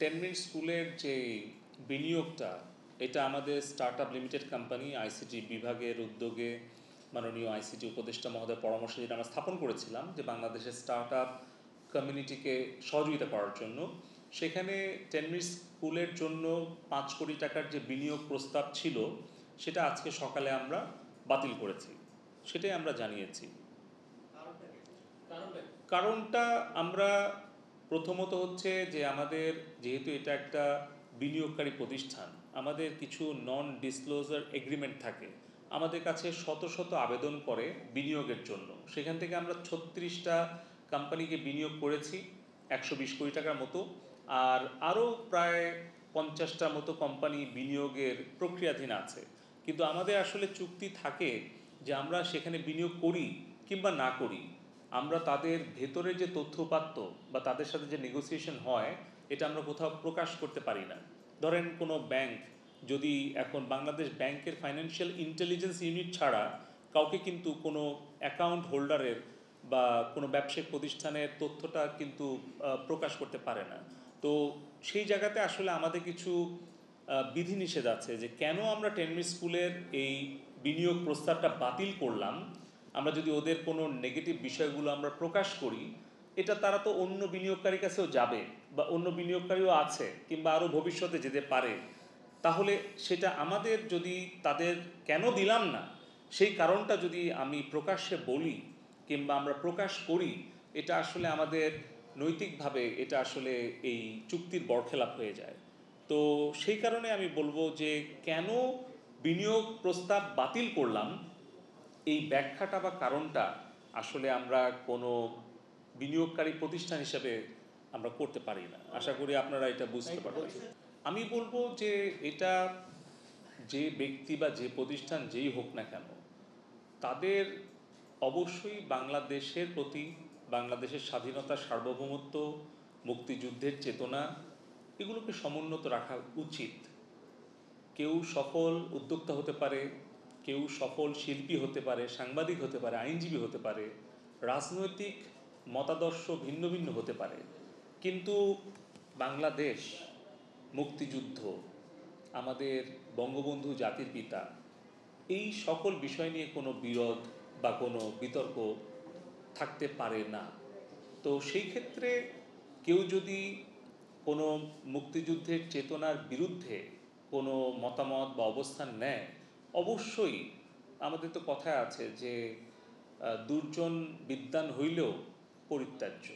10 minute স্কুলের যে বিনিয়োগটা, এটা আমাদের স্টার্টআপ লিমিটেড কোম্পানি আইসিটি বিভাগের উদ্যোগে মাননীয় আইসিটি উপদেষ্টা মহোদয়ের পরামর্শে যেটা আমরা স্থাপন করেছিলাম যে বাংলাদেশের স্টার্টআপ কমিউনিটিকে সহযোগিতা করার জন্য, সেখানে 10 মিনিট স্কুলের জন্য 5 কোটি টাকার যে বিনিয়োগ প্রস্তাব ছিল সেটা আজকে সকালে আমরা বাতিল করেছি, সেটাই আমরা জানিয়েছি। কারণটা আমরা প্রথমত হচ্ছে যে আমাদের যেহেতু এটা একটা বিনিয়োগকারী প্রতিষ্ঠান, আমাদের কিছু নন ডিসক্লোজার এগ্রিমেন্ট থাকে। আমাদের কাছে শত শত আবেদন করে বিনিয়োগের জন্য, সেখান থেকে আমরা 36টা কোম্পানিকে বিনিয়োগ করেছি 120 কোটি টাকার মতো, আর আরও প্রায় 50টা মতো কোম্পানি বিনিয়োগের প্রক্রিয়াধীন আছে। কিন্তু আমাদের আসলে চুক্তি থাকে যে আমরা সেখানে বিনিয়োগ করি কিংবা না করি, আমরা তাদের ভেতরে যে তথ্যপাত্য বা তাদের সাথে যে নেগোসিয়েশন হয় এটা আমরা কোথাও প্রকাশ করতে পারি না। ধরেন কোনো ব্যাংক যদি এখন বাংলাদেশ ব্যাংকের ফাইন্যান্সিয়াল ইন্টেলিজেন্স ইউনিট ছাড়া কাউকে কিন্তু কোনো অ্যাকাউন্ট হোল্ডারের বা কোনো ব্যবসায়িক প্রতিষ্ঠানের তথ্যটা কিন্তু প্রকাশ করতে পারে না। তো সেই জায়গাতে আসলে আমাদের কিছু বিধিনিষেধ আছে যে কেন আমরা 10 মিনিট স্কুলের এই বিনিয়োগ প্রস্তাবটা বাতিল করলাম। আমরা যদি ওদের কোনো নেগেটিভ বিষয়গুলো আমরা প্রকাশ করি, এটা তারা তো অন্য বিনিয়োগকারীর কাছেও যাবে বা অন্য বিনিয়োগকারীও আছে কিংবা আরও ভবিষ্যতে যেতে পারে। তাহলে সেটা আমাদের যদি তাদের কেন দিলাম না সেই কারণটা যদি আমি প্রকাশ্যে বলি কিংবা আমরা প্রকাশ করি, এটা আসলে আমাদের নৈতিকভাবে এটা আসলে এই চুক্তির বরখেলাপ হয়ে যায়। তো সেই কারণে আমি বলবো যে কেন বিনিয়োগ প্রস্তাব বাতিল করলাম এই ব্যাখ্যাটা বা কারণটা আসলে আমরা কোনো বিনিয়োগকারী প্রতিষ্ঠান হিসেবে আমরা করতে পারি না। আশা করি আপনারা এটা বুঝতে পারবেন। আমি বলবো যে এটা যে ব্যক্তি বা যে প্রতিষ্ঠান যেই হোক না কেন, তাদের অবশ্যই বাংলাদেশের প্রতি, বাংলাদেশের স্বাধীনতা, সার্বভৌমত্ব, মুক্তিযুদ্ধের চেতনা, এগুলোকে সমুন্নত রাখা উচিত। কেউ সফল উদ্যোক্তা হতে পারে, কেউ সফল শিল্পী হতে পারে, সাংবাদিক হতে পারে, আইনজীবী হতে পারে, রাজনৈতিক মতাদর্শ ভিন্ন ভিন্ন হতে পারে, কিন্তু বাংলাদেশ, মুক্তিযুদ্ধ, আমাদের বঙ্গবন্ধু জাতির পিতা, এই সকল বিষয় নিয়ে কোনো বিরোধ বা কোনো বিতর্ক থাকতে পারে না। তো সেই ক্ষেত্রে কেউ যদি কোনো মুক্তিযুদ্ধের চেতনার বিরুদ্ধে কোনো মতামত বা অবস্থান নেয়, অবশ্যই আমাদের তো কথায় আছে যে দুর্জন বিদ্বান হইলেও পরিত্যাজ্য।